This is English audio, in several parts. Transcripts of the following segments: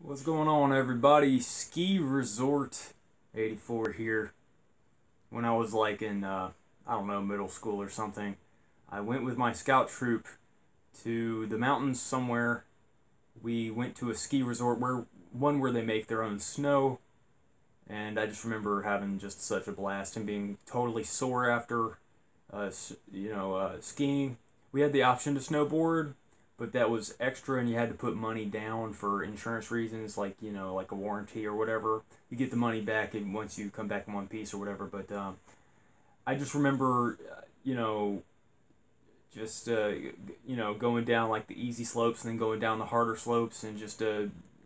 What's going on, everybody? Ski Resort 84 here. When I was like in, I don't know, middle school or something, I went with my scout troop to the mountains somewhere. We went to a ski resort where they make their own snow, and I just remember having just such a blast and being totally sore after, skiing. We had the option to snowboard, but that was extra and you had to put money down for insurance reasons, like like a warranty or whatever. You get the money back and once you come back in one piece or whatever. But I just remember just going down like the easy slopes and then going down the harder slopes and just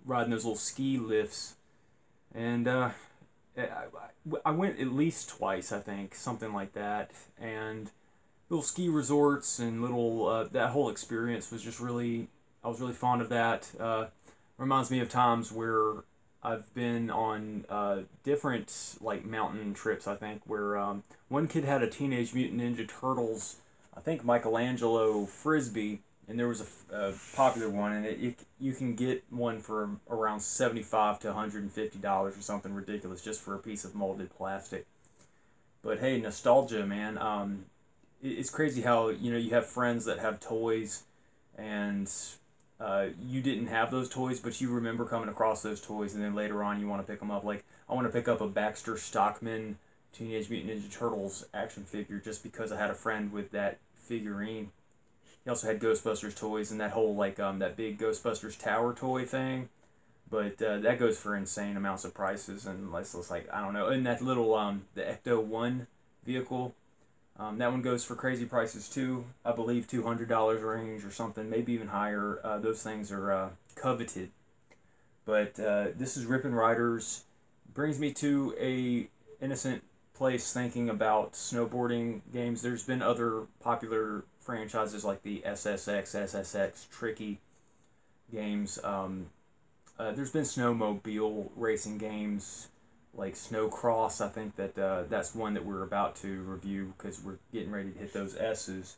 riding those little ski lifts. And I went at least twice, I think, something like that. And little ski resorts and little that whole experience was just really, I was really fond of that. Reminds me of times where I've been on different like mountain trips, I think, where one kid had a Teenage Mutant Ninja Turtles, I think Michelangelo frisbee, and there was a popular one, and you can get one for around $75 to $150 or something ridiculous just for a piece of molded plastic. But hey, nostalgia, man. It's crazy how you have friends that have toys, and you didn't have those toys, but you remember coming across those toys, and then later on you want to pick them up. Like, I want to pick up a Baxter Stockman Teenage Mutant Ninja Turtles action figure just because I had a friend with that figurine. He also had Ghostbusters toys and that whole that big Ghostbusters tower toy thing, but that goes for insane amounts of prices, and it's like, I don't know. And that little the Ecto 1 vehicle. That one goes for crazy prices too. I believe $200 range or something, maybe even higher. Those things are coveted. But this is Rippin Riders. Brings me to a innocent place thinking about snowboarding games. There's been other popular franchises like the SSX, Tricky games. There's been snowmobile racing games like Snowcross. I think that's one that we're about to review because we're getting ready to hit those S's.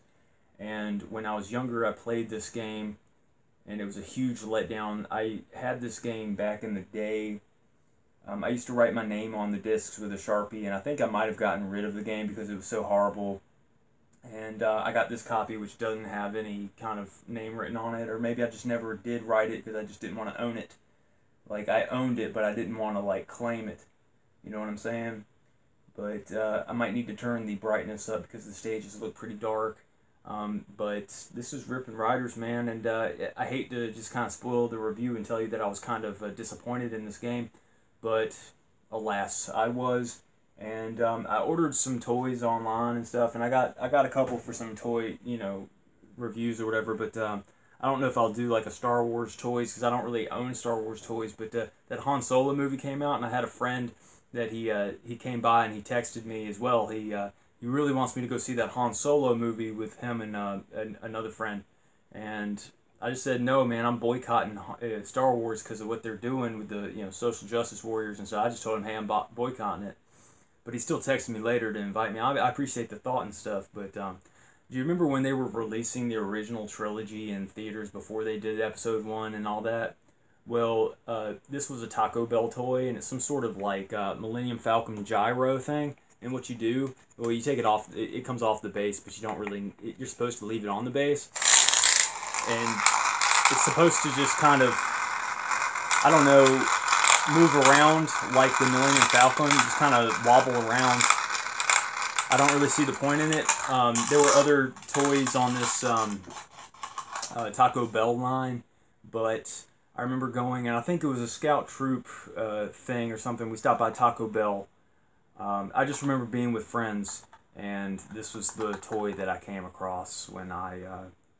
And when I was younger, I played this game, and it was a huge letdown. I had this game back in the day. I used to write my name on the discs with a Sharpie, and I think I might have gotten rid of the game because it was so horrible. And I got this copy which doesn't have any kind of name written on it, or maybe I just never did write it because I just didn't want to own it. Like, I owned it, but I didn't want to like claim it. You know what I'm saying? But I might need to turn the brightness up because the stages look pretty dark. But this is Rippin Riders, man, and I hate to just kind of spoil the review and tell you that I was kind of disappointed in this game, but alas, I was. And I ordered some toys online and stuff, and I got a couple for some toy reviews or whatever. But I don't know if I'll do like a Star Wars toys because I don't really own Star Wars toys. But that Han Solo movie came out, and I had a friend that he came by and he texted me as well. He really wants me to go see that Han Solo movie with him and another friend, and I just said no, man. I'm boycotting Star Wars because of what they're doing with the social justice warriors, and so I just told him, hey, I'm boycotting it. But he still texted me later to invite me. I appreciate the thought and stuff, but do you remember when they were releasing the original trilogy in theaters before they did Episode 1 and all that? Well, this was a Taco Bell toy, and it's some sort of like Millennium Falcon gyro thing. And what you do, well, you take it off, it comes off the base, but you don't really, you're supposed to leave it on the base. And it's supposed to just kind of, I don't know, move around like the Millennium Falcon, just kind of wobble around. I don't really see the point in it. There were other toys on this Taco Bell line, but I remember going, and I think it was a scout troop thing or something. We stopped by Taco Bell. I just remember being with friends, and this was the toy that I came across when I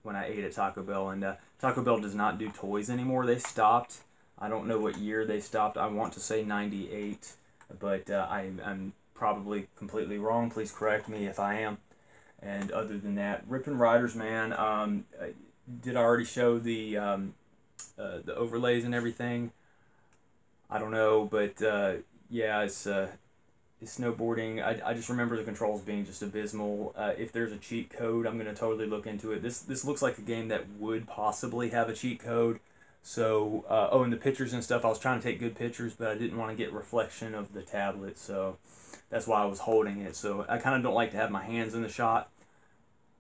ate at Taco Bell. And Taco Bell does not do toys anymore. They stopped. I don't know what year they stopped. I want to say 98, but I'm probably completely wrong. Please correct me if I am. And other than that, Rippin Riders, man. Did I already show the overlays and everything? I don't know, but yeah, it's snowboarding. I just remember the controls being just abysmal. If there's a cheat code, I'm gonna totally look into it. This looks like a game that would possibly have a cheat code, So, oh, and the pictures and stuff, I was trying to take good pictures, but I didn't want to get reflection of the tablet, so that's why I was holding it. So I kind of don't like to have my hands in the shot,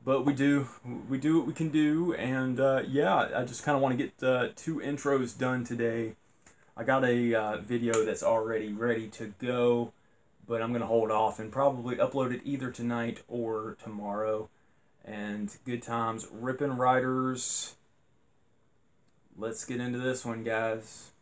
but we do what we can do, and yeah, I just kind of want to get 2 intros done today. I got a video that's already ready to go, but I'm gonna hold off and probably upload it either tonight or tomorrow. And good times, Rippin Riders. Let's get into this one, guys.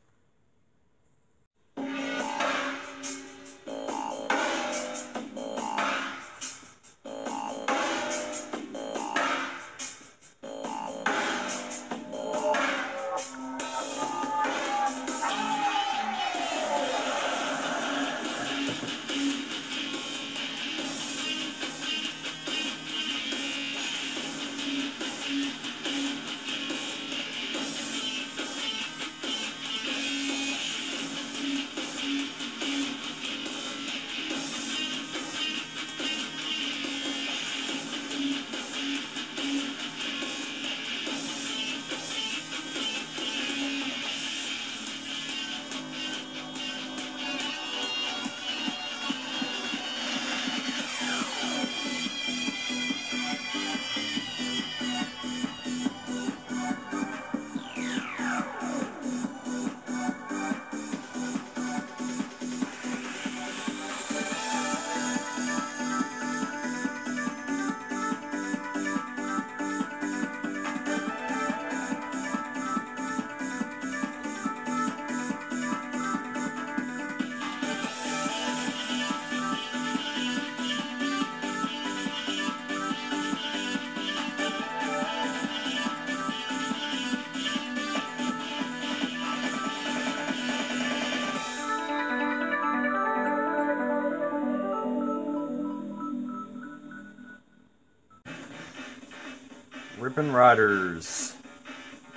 Rippin Riders.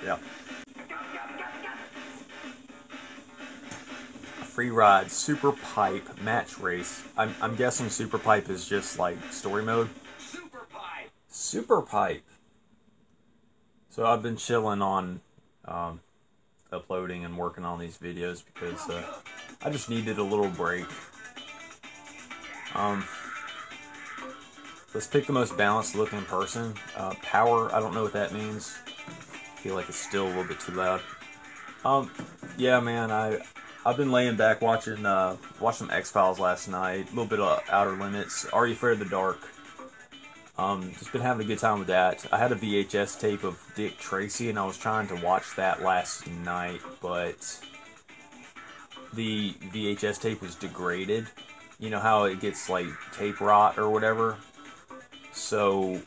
Yeah. Free ride, super pipe, match race. I'm guessing super pipe is just like story mode. Super pipe. Super pipe. So I've been chilling on uploading and working on these videos because I just needed a little break. Let's pick the most balanced looking person. Power, I don't know what that means. I feel like it's still a little bit too loud. Yeah, man, I've been laying back watching some X-Files last night. A little bit of Outer Limits. Are You Afraid of the Dark? Just been having a good time with that. I had a VHS tape of Dick Tracy, and I was trying to watch that last night, but the VHS tape was degraded. You know how it gets like tape rot or whatever? So,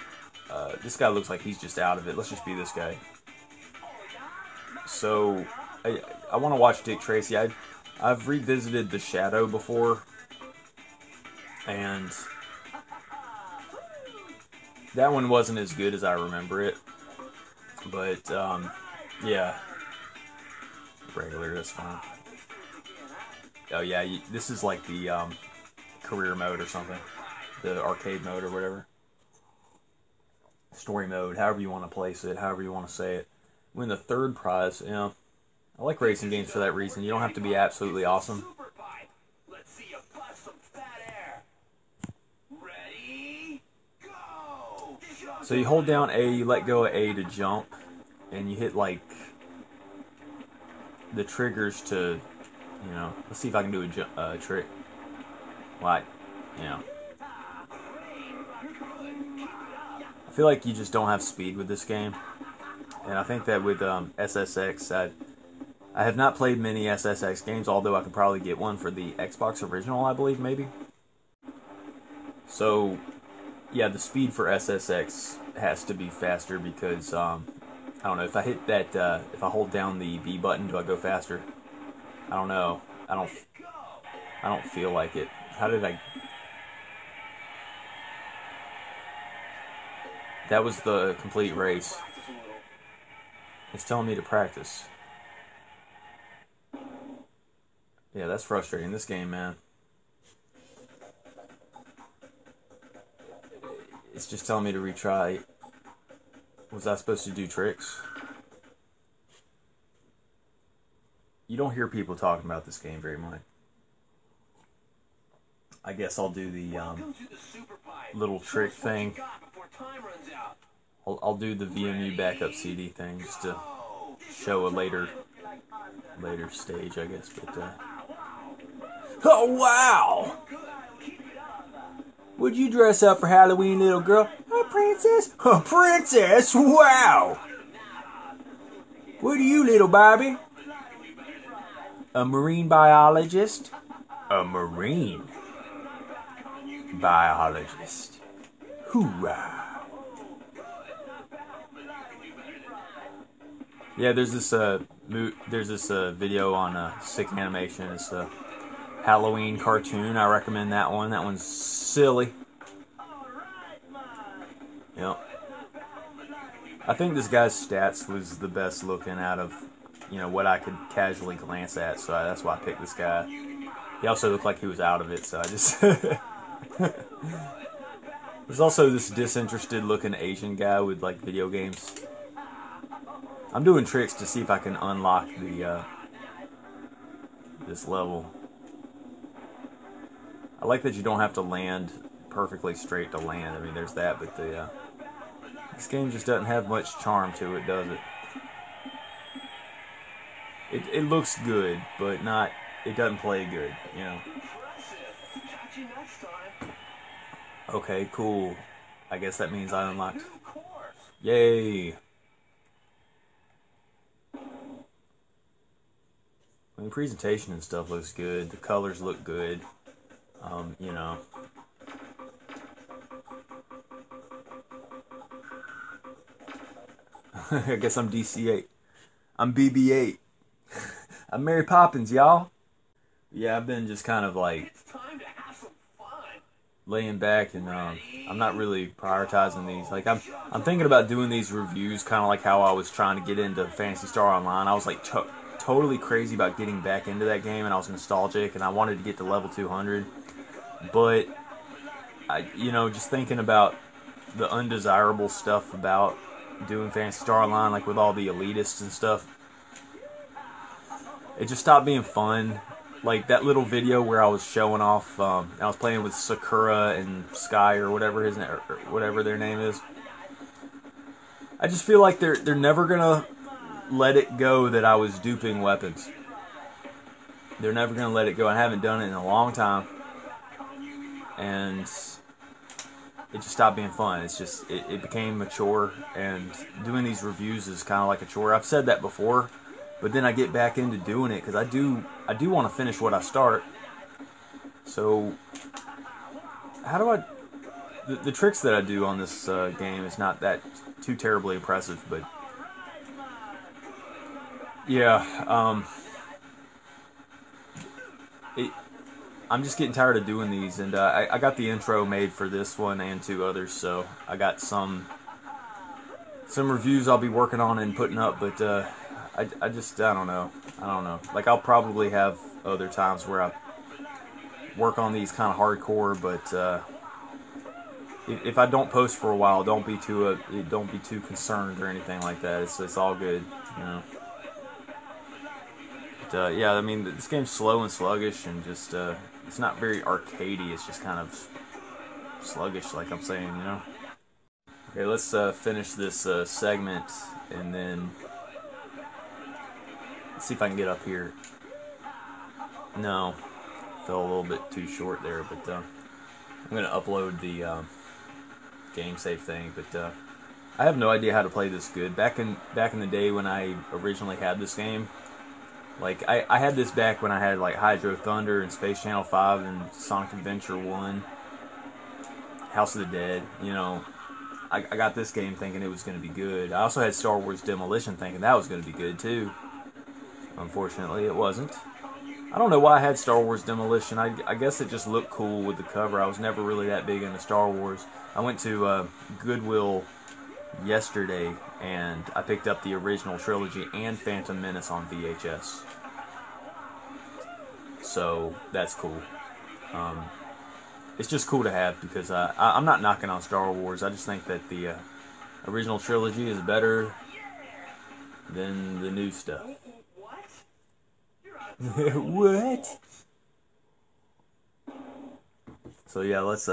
this guy looks like he's just out of it. Let's just be this guy. So, I want to watch Dick Tracy. I've revisited The Shadow before, and that one wasn't as good as I remember it. But, yeah. Regular, that's fine. Oh, yeah, this is like the career mode or something. The arcade mode or whatever. Story mode, however you want to place it, however you want to say it. Win the 3rd prize, you know. I like racing games for that reason. You don't have to be absolutely awesome. Let's see you bust some fat air. Ready? Go! So you hold down A, you let go of A to jump, and you hit like the triggers to, you know, let's see if I can do a trick. Like, you know. I feel like you just don't have speed with this game. And I think that with SSX, I have not played many SSX games, although I could probably get one for the Xbox original, I believe, maybe. So, yeah, the speed for SSX has to be faster because, I don't know, if I hit that, if I hold down the B button, do I go faster? I don't know. I don't feel like it. How did I... That was the complete race. It's telling me to practice. Yeah, that's frustrating. This game, man. It's just telling me to retry. Was I supposed to do tricks? you don't hear people talking about this game very much. I guess I'll do the little trick thing. I'll do the VMU backup CD thing just to show a later stage, I guess. But oh wow! Would you dress up for Halloween, little girl? A princess? A princess? Wow! What are you, little Barbie? A marine biologist? A marine biologist. Hoorah! Yeah, there's this video on Sick Animation. It's a Halloween cartoon. I recommend that one. That one's silly. Yep. I think this guy's stats was the best looking out of, what I could casually glance at. So that's why I picked this guy. He also looked like he was out of it. So I just. There's also this disinterested looking Asian guy with like video games. I'm doing tricks to see if I can unlock the this level. I like that you don't have to land perfectly straight to land. I mean, there's that, but this game just doesn't have much charm to it, does it? It looks good, but not. It doesn't play good, Okay, cool. I guess that means I unlocked. Yay! I mean, presentation and stuff looks good. The colors look good. I guess I'm DC-8. I'm BB-8. I'm Mary Poppins, y'all. Yeah, I've been just kind of like laying back, and I'm not really prioritizing these. Like I'm thinking about doing these reviews, kind of like how I was trying to get into Phantasy Star Online. I was like totally crazy about getting back into that game, and I was nostalgic, and I wanted to get to level 200. But just thinking about the undesirable stuff about doing Phantasy Star Online, like with all the elitists and stuff, it just stopped being fun. Like that little video where I was showing off, I was playing with Sakura and Sky or whatever whatever their name is. I just feel like they're never gonna let it go that I was duping weapons. They're never gonna let it go. I haven't done it in a long time, and it just stopped being fun. It's just it became a chore, and doing these reviews is kind of like a chore. I've said that before. But then I get back into doing it because I do want to finish what I start. So how do the tricks that I do on this game is not that too terribly impressive, but yeah, I'm just getting tired of doing these, and I got the intro made for this one and 2 others, so I got some reviews I'll be working on and putting up, but I don't know. Like, I'll probably have other times where I work on these kind of hardcore, but if I don't post for a while, don't be too concerned or anything like that. It's all good, But yeah, I mean, this game's slow and sluggish, and just it's not very arcadey. It's just kind of sluggish, like I'm saying, Okay, let's finish this segment, and then let's see if I can get up here. No, fell a little bit too short there, but I'm gonna upload the game save thing. But I have no idea how to play this good. Back in the day when I originally had this game, like I had this back when I had like Hydro Thunder and Space Channel 5 and Sonic Adventure 1, House of the Dead. I got this game thinking it was going to be good. I also had Star Wars Demolition thinking that was going to be good too. Unfortunately, it wasn't. I don't know why I had Star Wars Demolition. I guess it just looked cool with the cover. I was never really that big into Star Wars. I went to Goodwill yesterday, and I picked up the original trilogy and Phantom Menace on VHS. So, that's cool. It's just cool to have, because I'm not knocking on Star Wars. I just think that the original trilogy is better than the new stuff. What? You're What? So yeah, let's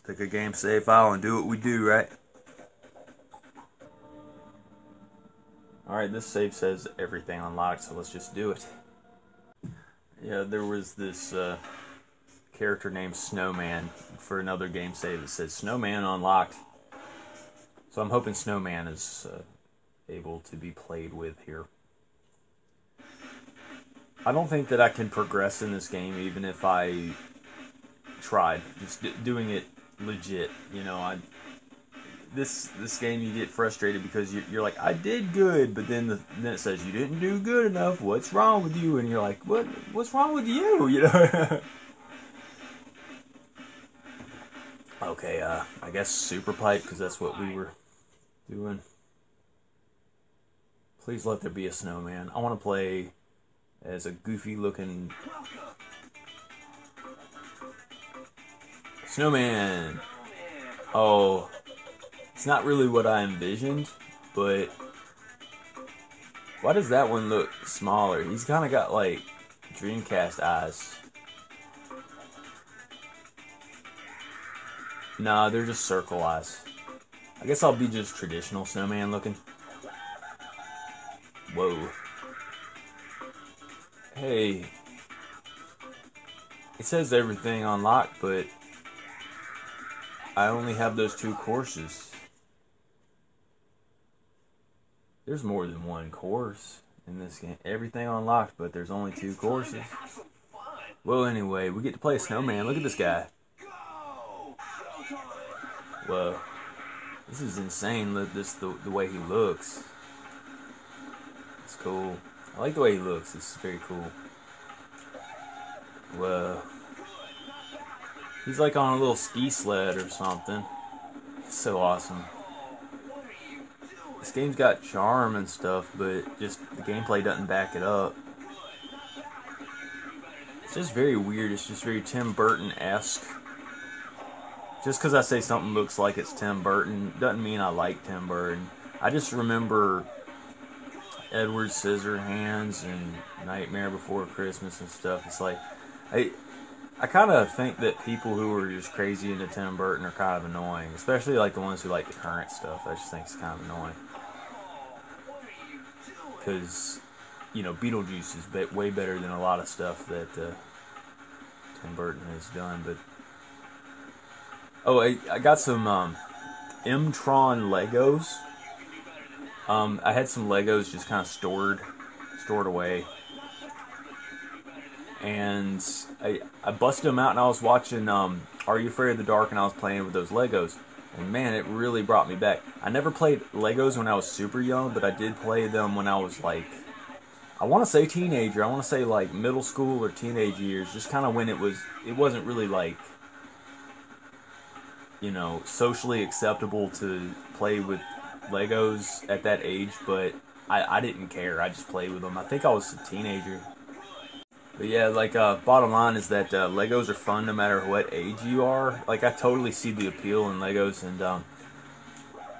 pick a game save file and do what we do, right? Alright, this save says everything unlocked, so let's just do it. Yeah, there was this character named Snowman for another game save that says Snowman unlocked. So I'm hoping Snowman is able to be played with here. I don't think that I can progress in this game even if I tried. Just doing it legit, you know. This game you get frustrated because you're like, I did good, but then it says you didn't do good enough. What's wrong with you? And you're like, what's wrong with you? You know. Okay, I guess super pipe because that's what we were doing. Please let there be a snowman. I want to play as a goofy looking snowman. Oh, it's not really what I envisioned, but why does that one look smaller? He's kind of got like Dreamcast eyes. Nah, they're just circle eyes. I guess I'll be just traditional snowman looking. Whoa. Hey. It says everything unlocked, but I only have those 2 courses. There's more than one course in this game. Everything unlocked, but there's only 2 courses. Well, anyway, we get to play a snowman. Look at this guy. Whoa. This is insane. Look, the way he looks. It's cool. I like the way he looks. It's very cool. Whoa. He's like on a little ski sled or something. It's so awesome. This game's got charm and stuff, but just the gameplay doesn't back it up. It's just very weird. It's just very Tim Burton-esque. Just because I say something looks like it's Tim Burton doesn't mean I like Tim Burton. I just remember Edward Scissorhands and Nightmare Before Christmas and stuff. It's like, I kind of think that people who are just crazy into Tim Burton are kind of annoying. Especially like the ones who like the current stuff. I just think it's kind of annoying. Because, you know, Beetlejuice is way better than a lot of stuff that Tim Burton has done. But oh, I got some M-Tron Legos. I had some Legos just kind of stored away. And I busted them out and I was watching Are You Afraid of the Dark, and I was playing with those Legos. And man, it really brought me back. I never played Legos when I was super young, but I did play them when I was like, I want to say teenager. I want to say like middle school or teenage years. Just kind of when it wasn't really like, you know, socially acceptable to play with Legos at that age, but I didn't care. I just played with them. I think I was a teenager. But yeah, like, bottom line is that Legos are fun no matter what age you are. Like, I totally see the appeal in Legos, and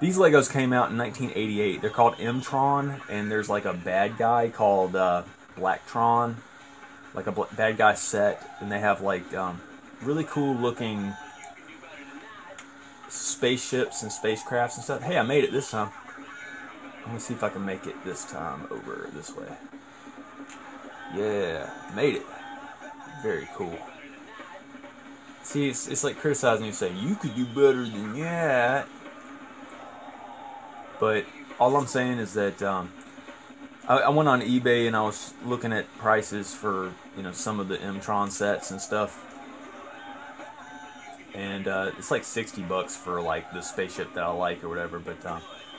these Legos came out in 1988. They're called M-Tron, and there's like a bad guy called Blacktron, like a bad guy set, and they have like really cool looking spaceships and spacecrafts and stuff. Hey, I made it this time. I'm gonna see if I can make it this time over this way. Yeah, made it. Very cool. See, it's like criticizing you, saying you could do better than that. But all I'm saying is that I went on eBay and I was looking at prices for, you know, some of the M-Tron sets and stuff. And it's like $60 for like the spaceship that I like or whatever. But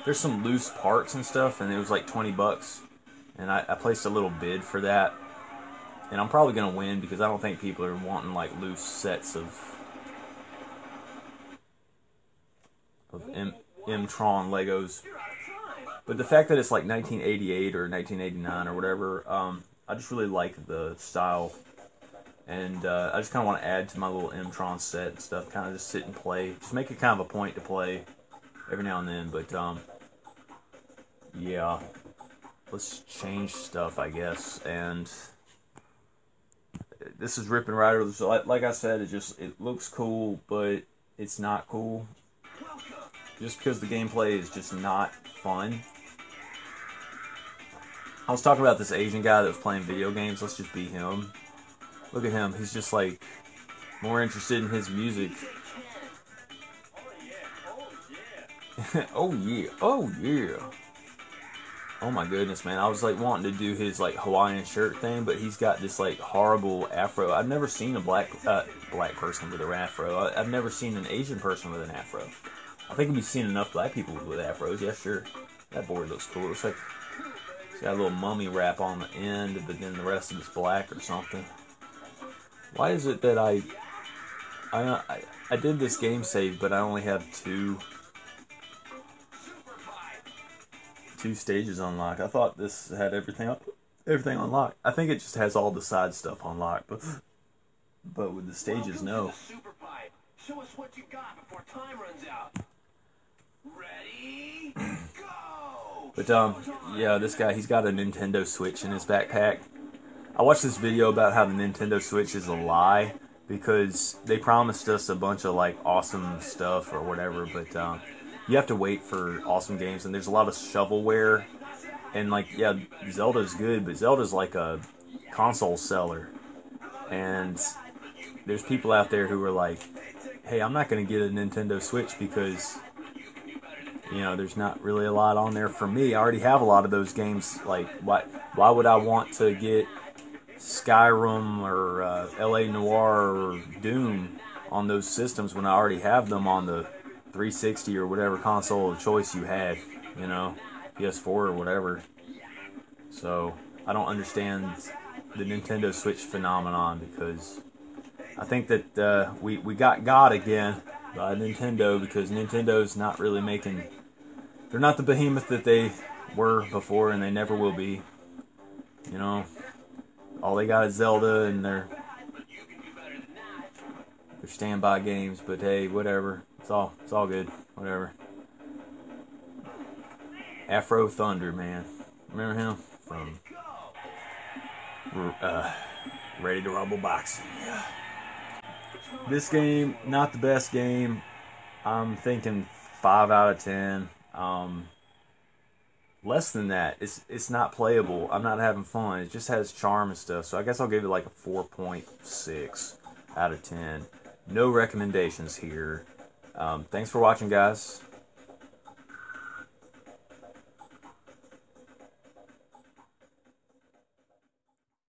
there's some loose parts and stuff, and it was like $20. And I placed a little bid for that. And I'm probably going to win because I don't think people are wanting like loose sets of M-Tron Legos. But the fact that it's like 1988 or 1989 or whatever, I just really like the style. And I just kind of want to add to my little M-Tron set and stuff. Kind of just sit and play. Just make it kind of a point to play every now and then. But yeah, let's change stuff, I guess. And this is Rippin Riders. Like I said, it looks cool, but it's not cool. Just because the gameplay is just not fun. I was talking about this Asian guy that was playing video games. Let's just be him. Look at him. He's just like more interested in his music. Oh yeah. Oh yeah. Oh my goodness, man. I was like wanting to do his like Hawaiian shirt thing, but he's got this like horrible afro. I've never seen a black person with an afro. I've never seen an Asian person with an afro. I think we've seen enough black people with afros. Yeah, sure. That board looks cool. It's like it's got a little mummy wrap on the end, but then the rest of it's black or something. Why is it that I did this game save, but I only have two stages unlocked? I thought this had everything unlocked. I think it just has all the side stuff unlocked, but with the stages, no. Show us what you got before time runs out. Ready? Go! But yeah, this guy, he's got a Nintendo Switch in his backpack. I watched this video about how the Nintendo Switch is a lie because they promised us a bunch of like awesome stuff or whatever, but you have to wait for awesome games, and there's a lot of shovelware. And like, yeah, Zelda's good, but Zelda's like a console seller, and there's people out there who are like, hey, I'm not going to get a Nintendo Switch because, you know, there's not really a lot on there for me. I already have a lot of those games. Like, why would I want to get Skyrim or LA Noire or Doom on those systems when I already have them on the 360 or whatever console of choice you had, you know, PS4 or whatever. So I don't understand the Nintendo Switch phenomenon, because I think that we got again by Nintendo, because Nintendo's not really making, they're not the behemoth that they were before, and they never will be. You know, all they got is Zelda and their standby games, but hey, whatever. It's all good. Whatever. Afro Thunder, man. Remember him from Ready to Rumble Boxing? Yeah. This game, not the best game. I'm thinking 5 out of 10. Less than that. It's not playable. I'm not having fun. It just has charm and stuff. So I guess I'll give it like a 4.6 out of 10. No recommendations here. Thanks for watching, guys.